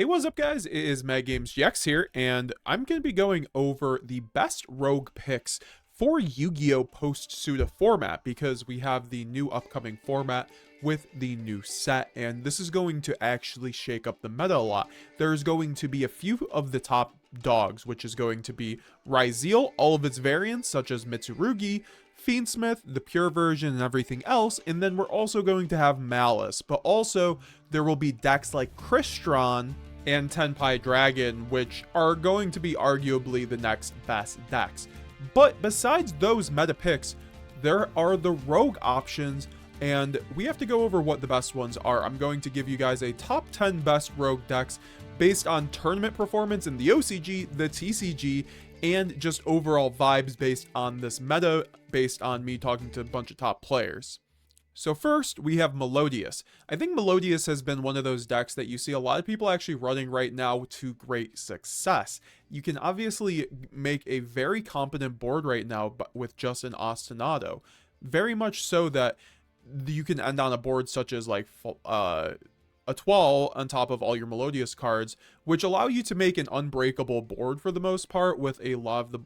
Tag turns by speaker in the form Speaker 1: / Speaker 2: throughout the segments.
Speaker 1: Hey, what's up, guys? It is METAGAMESGX here, and I'm going to be going over the best rogue picks for Yu-Gi-Oh! Post-Suda format, because we have the new upcoming format with the new set, and this is going to actually shake up the meta a lot. There's going to be a few of the top dogs, which is going to be Ryzeal, all of its variants, such as Mitsurugi, Fiendsmith, the pure version, and everything else, and then we're also going to have Malice, but also there will be decks like Crystron and Tenpai Dragon, which are going to be arguably the next best decks. But besides those meta picks, there are the rogue options, and we have to go over what the best ones are. I'm going to give you guys a top 10 best rogue decks based on tournament performance in the OCG, the TCG, and just overall vibes based on this meta, based on me talking to a bunch of top players. So first, we have Melodious. I think Melodious has been one of those decks that you see a lot of people actually running right now to great success. You can obviously make a very competent board right now with just an Ostinato. Very much so that you can end on a board such as like a 12 on top of all your Melodious cards, which allow you to make an unbreakable board for the most part with a lot of the...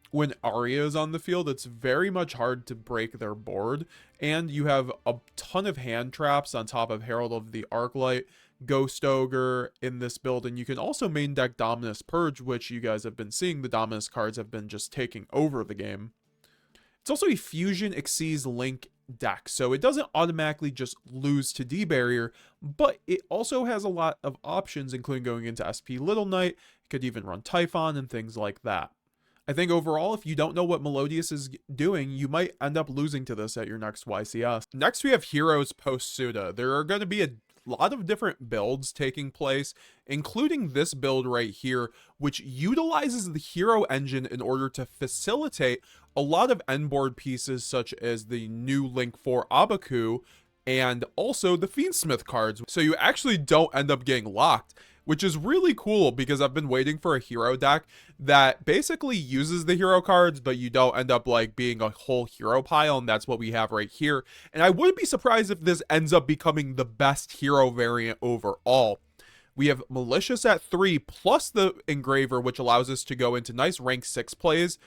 Speaker 1: When Arya is on the field, it's very much hard to break their board, and you have a ton of hand traps on top of Herald of the Arclight, Ghost Ogre in this build, and you can also main deck Dominus Purge, which you guys have been seeing. The Dominus cards have been just taking over the game. It's also a Fusion Xyz Link deck, so it doesn't automatically just lose to D-Barrier, but it also has a lot of options, including going into SP Little Knight. It could even run Typhon and things like that. I think overall, if you don't know what Melodious is doing, you might end up losing to this at your next YCS. Next, we have Heroes Post-Suda. There are going to be a lot of different builds taking place, including this build right here, which utilizes the hero engine in order to facilitate a lot of end board pieces, such as the new Link 4 Abaku, and also the Fiendsmith cards. So you actually don't end up getting locked, which is really cool, because I've been waiting for a hero deck that basically uses the hero cards, but you don't end up like being a whole hero pile, and that's what we have right here. And I wouldn't be surprised if this ends up becoming the best hero variant overall. We have Malicious at 3, plus the Engraver, which allows us to go into nice rank 6 plays.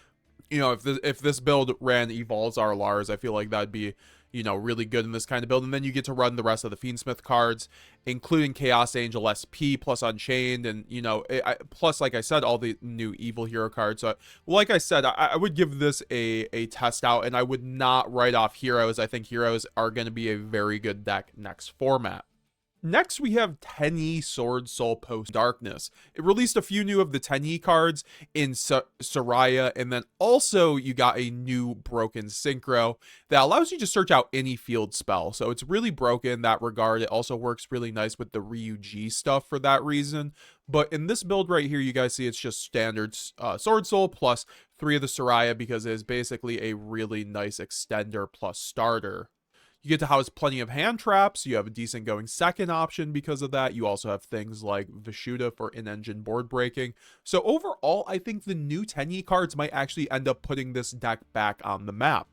Speaker 1: You know, if this build ran Evolves our Lars, I feel like that'd be, you know, really good in this kind of build. And then you get to run the rest of the Fiendsmith cards, including Chaos Angel SP, plus Unchained, and, you know, plus, like I said, all the new evil hero cards. So, like I said, I would give this a test out, and I would not write off Heroes. I think Heroes are going to be a very good deck next format. Next, we have Tenyi Swordsoul Post Darkness. It released a few new of the Tenyi cards in Soraya, and then also you got a new broken synchro that allows you to search out any field spell. So it's really broken in that regard. It also works really nice with the Ryuji stuff for that reason. But in this build right here, you guys see it's just standard Swordsoul plus 3 of the Soraya, because it is basically a really nice extender plus starter. You get to house plenty of hand traps. You have a decent going second option because of that. You also have things like Vishuddha for in-engine board breaking. So overall, I think the new Tenyi cards might actually end up putting this deck back on the map.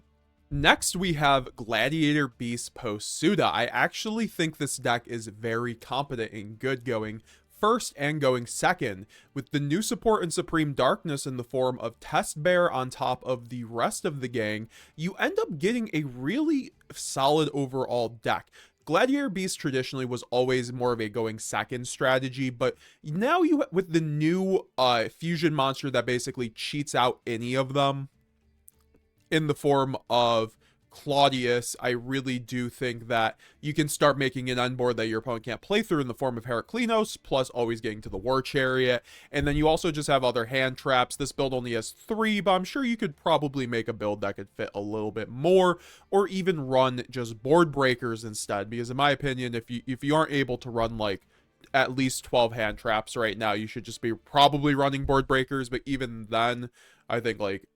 Speaker 1: Next, we have Gladiator Beast Post-Suda. I actually think this deck is very competent and good going first and going second, with the new support in Supreme Darkness in the form of Test Bear on top of the rest of the gang. You end up getting a really solid overall deck. Gladiator Beast traditionally was always more of a going second strategy, but now you, with the new fusion monster that basically cheats out any of them in the form of Claudius, I really do think that you can start making an end board that your opponent can't play through in the form of Heraclinos, plus always getting to the War Chariot. And then you also just have other hand traps. This build only has 3, but I'm sure you could probably make a build that could fit a little bit more, or even run just board breakers instead, because in my opinion, if you aren't able to run like at least 12 hand traps right now, you should just be probably running board breakers. But even then, I think like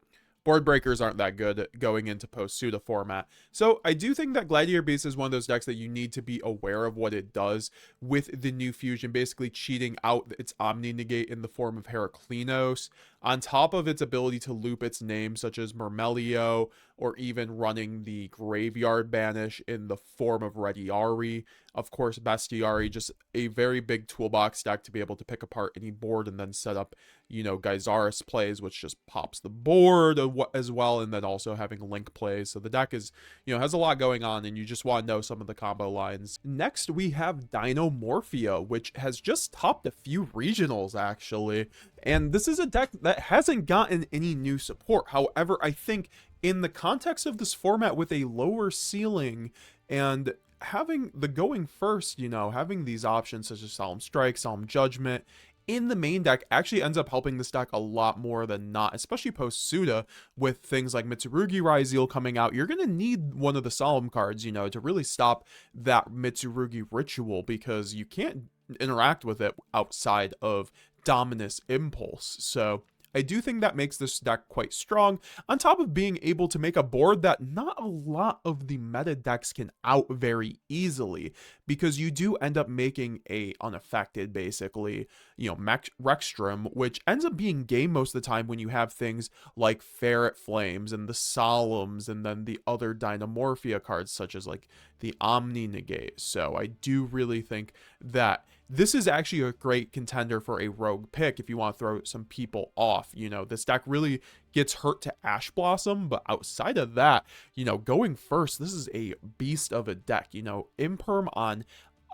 Speaker 1: board breakers aren't that good going into post-Suda format. So I do think that Gladiator Beast is one of those decks that you need to be aware of what it does with the new fusion, basically cheating out its Omni Negate in the form of Heraklinos, on top of its ability to loop its name, such as Mermail, or even running the Graveyard Banish in the form of Rediari. Of course, Bestiari, just a very big toolbox deck to be able to pick apart any board and then set up, you know, Geysaris plays, which just pops the board as well, and then also having Link plays. So the deck is, you know, has a lot going on, and you just want to know some of the combo lines. Next, we have Dinomorphia, which has just topped a few regionals, actually. And this is a deck that hasn't gotten any new support. However, I think in the context of this format with a lower ceiling and having the going first, you know, having these options such as Solemn Strike, Solemn Judgment in the main deck actually ends up helping this deck a lot more than not, especially post-Suda with things like Mitsurugi Ryzeal coming out. You're going to need one of the Solemn cards, you know, to really stop that Mitsurugi ritual, because you can't interact with it outside of Dominus Impulse. So I do think that makes this deck quite strong, on top of being able to make a board that not a lot of the meta decks can out very easily, because you do end up making a unaffected, basically, you know, Rexstrom, which ends up being game most of the time when you have things like Ferret Flames and the Solemns, and then the other Dinomorphia cards, such as like the Omni Negate. So I do really think that this is actually a great contender for a rogue pick if you want to throw some people off. You know, this deck really gets hurt to Ash Blossom, but outside of that, you know, going first, this is a beast of a deck. You know, Imperm on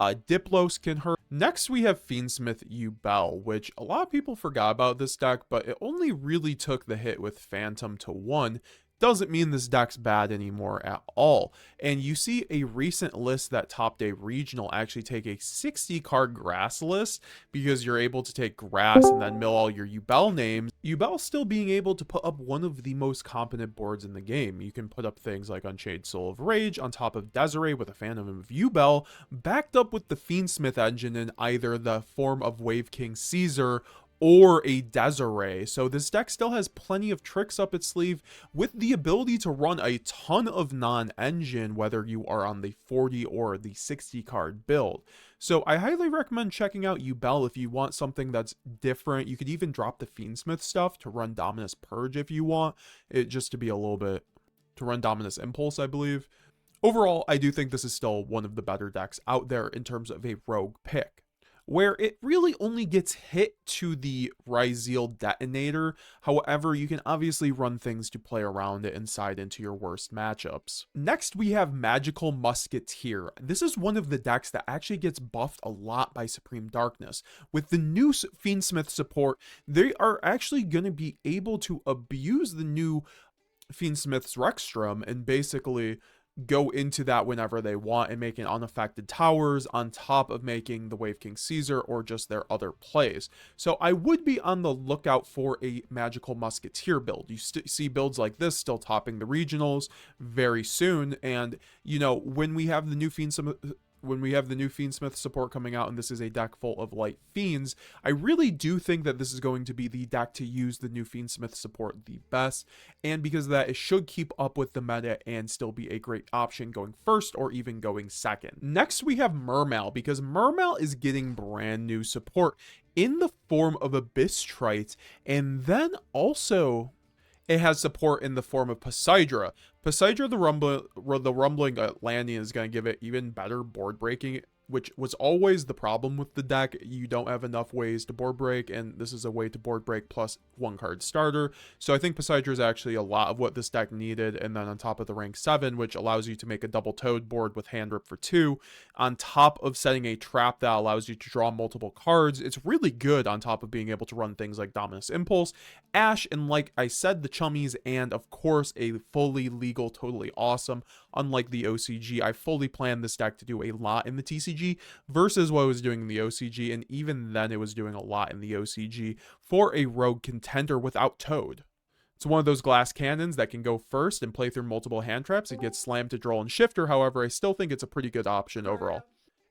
Speaker 1: Diplos can hurt. Next, we have Fiendsmith Yubel, which a lot of people forgot about this deck, but it only really took the hit with Phantom to 1. Doesn't mean this deck's bad anymore at all. And you see a recent list that topped a regional actually take a 60 card grass list, because you're able to take grass and then mill all your Yubel names. Yubel still being able to put up one of the most competent boards in the game. You can put up things like Unchained Soul of Rage on top of Desiree with a Phantom of Yubel, backed up with the Fiendsmith engine in either the form of Wave King Caesar or a Desiree. So this deck still has plenty of tricks up its sleeve, with the ability to run a ton of non-engine, whether you are on the 40 or the 60 card build. So I highly recommend checking out Yubel if you want something that's different. You could even drop the Fiendsmith stuff to run Dominus Purge if you want it, just to be a little bit, to run Dominus Impulse, I believe. Overall, I do think this is still one of the better decks out there in terms of a rogue pick, where it really only gets hit to the Ryzeal Detonator. However, you can obviously run things to play around it inside into your worst matchups. Next, we have Magical Musketeer. This is one of the decks that actually gets buffed a lot by Supreme Darkness. With the new Fiendsmith support, they are actually going to be able to abuse the new Fiendsmith's Rexstrom and basically go into that whenever they want and making unaffected towers on top of making the Wave King Caesar or just their other plays. So I would be on the lookout for a Magical Musketeer build. You see builds like this still topping the regionals very soon, and you know, when we have the new Fiendsmith support coming out, and this is a deck full of light fiends, I really do think that this is going to be the deck to use the new Fiendsmith support the best, and because of that, it should keep up with the meta and still be a great option going first or even going second. Next, we have Mermail, because Mermail is getting brand new support in the form of Abyss Trite, and then also it has support in the form of Poseidra. Poseidra, the Rumbling Atlantean, is going to give it even better board breaking, which was always the problem with the deck. You don't have enough ways to board break, and this is a way to board break plus one card starter. So I think Poseidra is actually a lot of what this deck needed, and then on top of the rank 7, which allows you to make a double toad board with hand rip for 2, on top of setting a trap that allows you to draw multiple cards. It's really good on top of being able to run things like Dominus Impulse, Ash, and like I said, the Chummies, and of course a fully legal, totally awesome. Unlike the OCG, I fully planned this deck to do a lot in the TCG versus what I was doing in the OCG, and even then it was doing a lot in the OCG for a rogue contender without Toad. It's one of those glass cannons that can go first and play through multiple hand traps. It gets slammed to Droll and Shifter, however, I still think it's a pretty good option overall.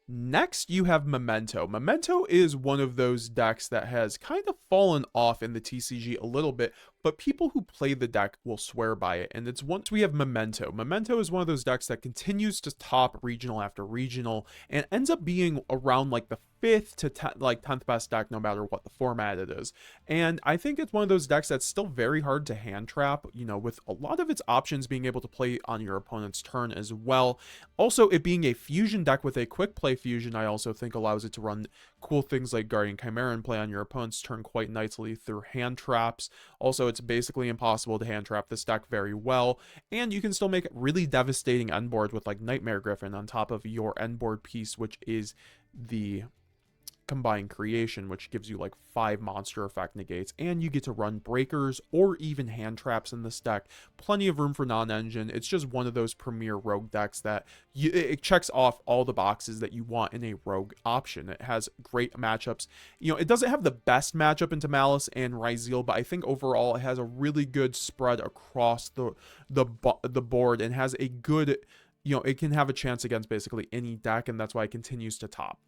Speaker 1: Next, you have Memento. Memento is one of those decks that has kind of fallen off in the TCG a little bit, but people who play the deck will swear by it. And it's once we have Memento. Memento is one of those decks that continues to top regional after regional and ends up being around like the 5th to 10th best deck no matter what the format it is. And I think it's one of those decks that's still very hard to hand trap, you know, with a lot of its options being able to play on your opponent's turn as well. Also, it being a fusion deck with a quick play fusion, I also think allows it to run cool things like Guardian Chimera and play on your opponent's turn quite nicely through hand traps. Also, it's basically impossible to hand trap this deck very well, and you can still make really devastating end board with like Nightmare Griffin on top of your end board piece, which is the combined creation, which gives you like 5 monster effect negates, and you get to run breakers or even hand traps in this deck. Plenty of room for non-engine. It's just one of those premier rogue decks that it checks off all the boxes that you want in a rogue option. It has great matchups. You know, it doesn't have the best matchup into Malice and Ryzeal, but I think overall it has a really good spread across the board and has a good, you know, it can have a chance against basically any deck, and that's why it continues to top.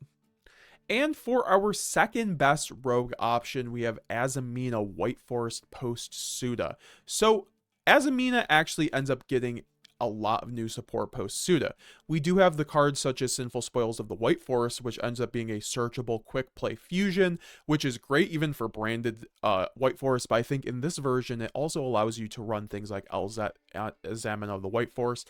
Speaker 1: And for our second best rogue option, we have Azamina White Forest post Suda. So Azamina actually ends up getting a lot of new support post Suda. We do have the cards such as Sinful Spoils of the White Forest, which ends up being a searchable quick play fusion, which is great even for branded White Forest, but I think in this version it also allows you to run things like Azamina of the White Forest,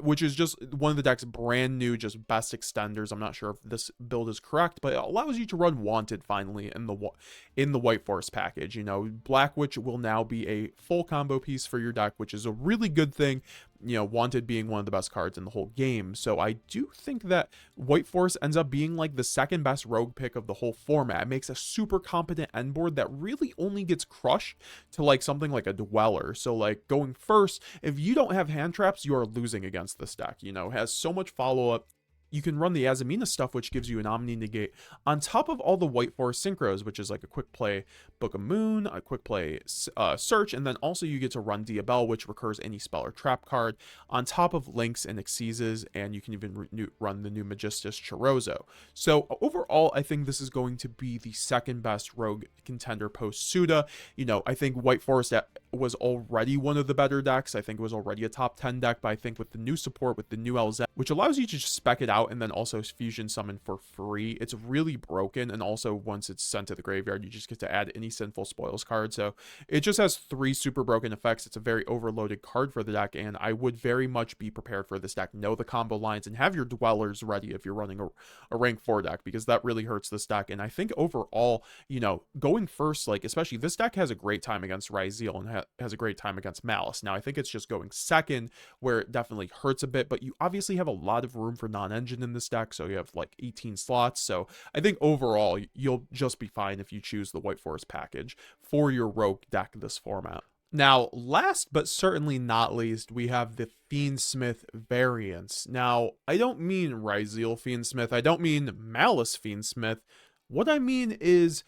Speaker 1: which is just one of the deck's brand new, just best extenders. I'm not sure if this build is correct, but it allows you to run Wanted finally in the White Forest package. You know, Black Witch will now be a full combo piece for your deck, which is a really good thing. You know, Wanted being one of the best cards in the whole game. So I do think that White Forest ends up being like the second best rogue pick of the whole format. It makes a super competent end board that really only gets crushed to like something like a Dweller. So like going first, if you don't have hand traps, you are losing against this deck. You know, it has so much follow-up. You can run the Azamina stuff, which gives you an Omni Negate, on top of all the White Forest Synchros, which is like a quick play Book of Moon, a quick play Search, and then also you get to run Diabel, which recurs any spell or trap card, on top of Links and Exceeses, and you can even run the new Magistus Chirozzo. So overall, I think this is going to be the second best rogue contender post Suda. You know, I think White Forest was already one of the better decks. I think it was already a top 10 deck, but I think with the new support, with the new LZ, which allows you to just spec it out and then also fusion summon for free, it's really broken. And also once it's sent to the graveyard, you just get to add any Sinful Spoils card. So it just has 3 super broken effects. It's a very overloaded card for the deck, and I would very much be prepared for this deck. Know the combo lines and have your Dwellers ready if you're running a rank 4 deck, because that really hurts this deck. And I think overall, you know, going first, like especially this deck has a great time against Ryzeal and has a great time against Malice. Now I think it's just going second where it definitely hurts a bit, but you obviously have a lot of room for non-engine in this deck, so you have like 18 slots. So I think overall you'll just be fine if you choose the White Forest package for your rogue deck this format. Now, last but certainly not least, we have the Fiendsmith variants. Now, I don't mean Ryzeal Fiendsmith, I don't mean Malice Fiendsmith. What I mean is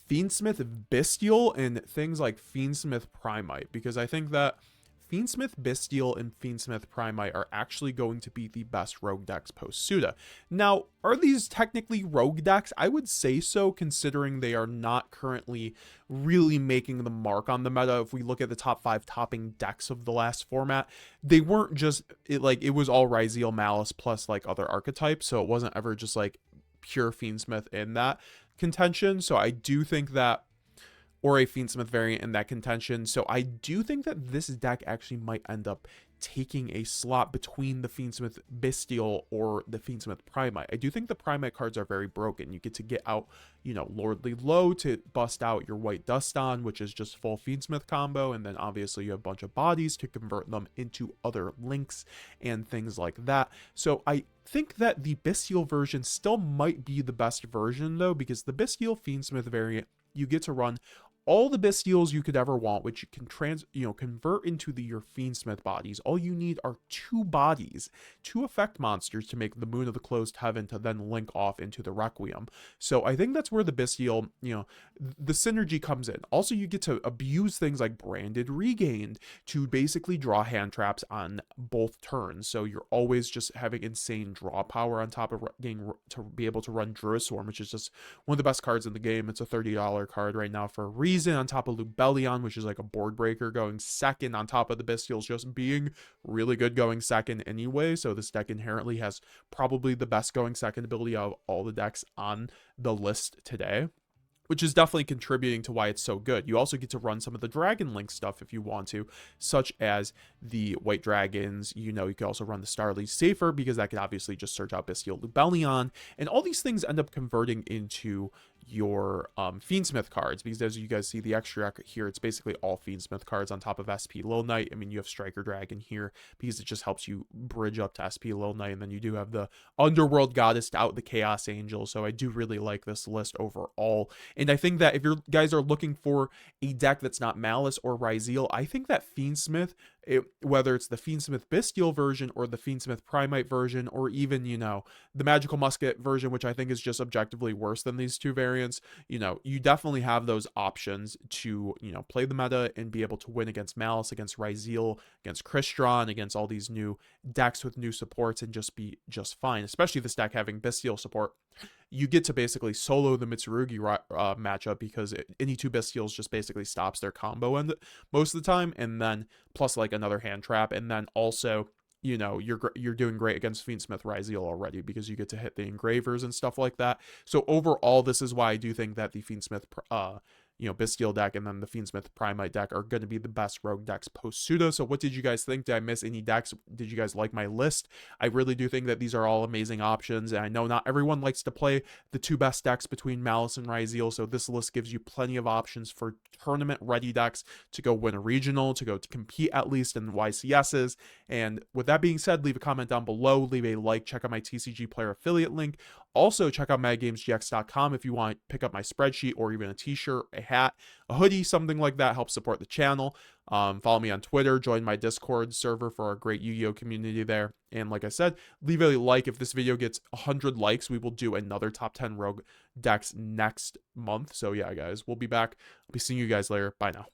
Speaker 1: Fiendsmith Bestial and things like Fiendsmith Primite, because I think that Fiendsmith Bestial and Fiendsmith Primite are actually going to be the best rogue decks post Suda. Now, are these technically rogue decks? I would say so, considering they are not currently really making the mark on the meta. If we look at the top 5 topping decks of the last format, they weren't just, it was all Ryzeal Malice plus like other archetypes, so it wasn't ever just like pure Fiendsmith in that contention. So I do think that, or a Fiendsmith variant in that contention. So I do think that this deck actually might end up taking a slot between the Fiendsmith Bestial or the Fiendsmith Primite. I do think the Primite cards are very broken. You get to get out, you know, Lordly Low to bust out your White Duston, which is just full Fiendsmith combo, and then obviously you have a bunch of bodies to convert them into other links and things like that. So I think that the Bestial version still might be the best version though, because the Bestial Fiendsmith variant, you get to run all the Bestials you could ever want, which you can convert into your Fiendsmith bodies. All you need are 2 bodies, 2 effect monsters to make the Moon of the Closed Heaven to then link off into the Requiem. So I think that's where the Bestial, you know, the synergy comes in. Also, you get to abuse things like Branded Regained to basically draw hand traps on both turns. So you're always just having insane draw power on top of getting to be able to run Druid Swarm, which is just one of the best cards in the game. It's a $30 card right now for a reason. Reason on top of Lubellion, which is like a board breaker, going second on top of the Bestials just being really good going second anyway. So this deck inherently has probably the best going second ability of all the decks on the list today, which is definitely contributing to why it's so good. You also get to run some of the Dragon Link stuff if you want to, such as the White Dragons. You know, you can also run the Starly safer because that could obviously just search out Bestial Lubellion. And all these things end up converting into your Fiendsmith cards, because as you guys see the extra deck here, it's basically all Fiendsmith cards on top of SP Lil Knight. I mean, you have Striker Dragon here because it just helps you bridge up to SP Lil Knight, and then you do have the Underworld Goddess to out the Chaos Angel. So I do really like this list overall, and I think that if you guys are looking for a deck that's not Malice or Ryzeal, I think that Fiendsmith, whether it's the Fiendsmith Bestial version or the Fiendsmith Primite version, or even, you know, the Magical Musket version, which I think is just objectively worse than these two variants, you know, you definitely have those options to, you know, play the meta and be able to win against Malice, against Ryzeal, against Crystron, against all these new decks with new supports, and just be just fine, especially this deck having Bestial support. You get to basically solo the Mitsurugi matchup because any two Bestials just basically stops their combo end most of the time, and then plus like another hand trap, and then also, you know, you're doing great against Fiendsmith Ryzeal already because you get to hit the engravers and stuff like that. So overall, this is why I do think that the Fiendsmith you know, Bestial deck and then the Fiendsmith Primite deck are going to be the best rogue decks post pseudo. So what did you guys think? Did I miss any decks? Did you guys like my list? I really do think that these are all amazing options, and I know not everyone likes to play the two best decks between Malice and Ryzeal, so this list gives you plenty of options for tournament ready decks to go win a regional, to go to compete at least in YCSs. And with that being said, leave a comment down below, leave a like, check out my TCG player affiliate link. Also, check out MetaGamesGX.com if you want to pick up my spreadsheet or even a t-shirt, a hat, a hoodie, something like that. Help support the channel. Follow me on Twitter, join my Discord server for our great Yu-Gi-Oh community there. And like I said, leave a like. If this video gets 100 likes, we will do another top 10 rogue decks next month. So yeah, guys, we'll be back. I'll be seeing you guys later. Bye now.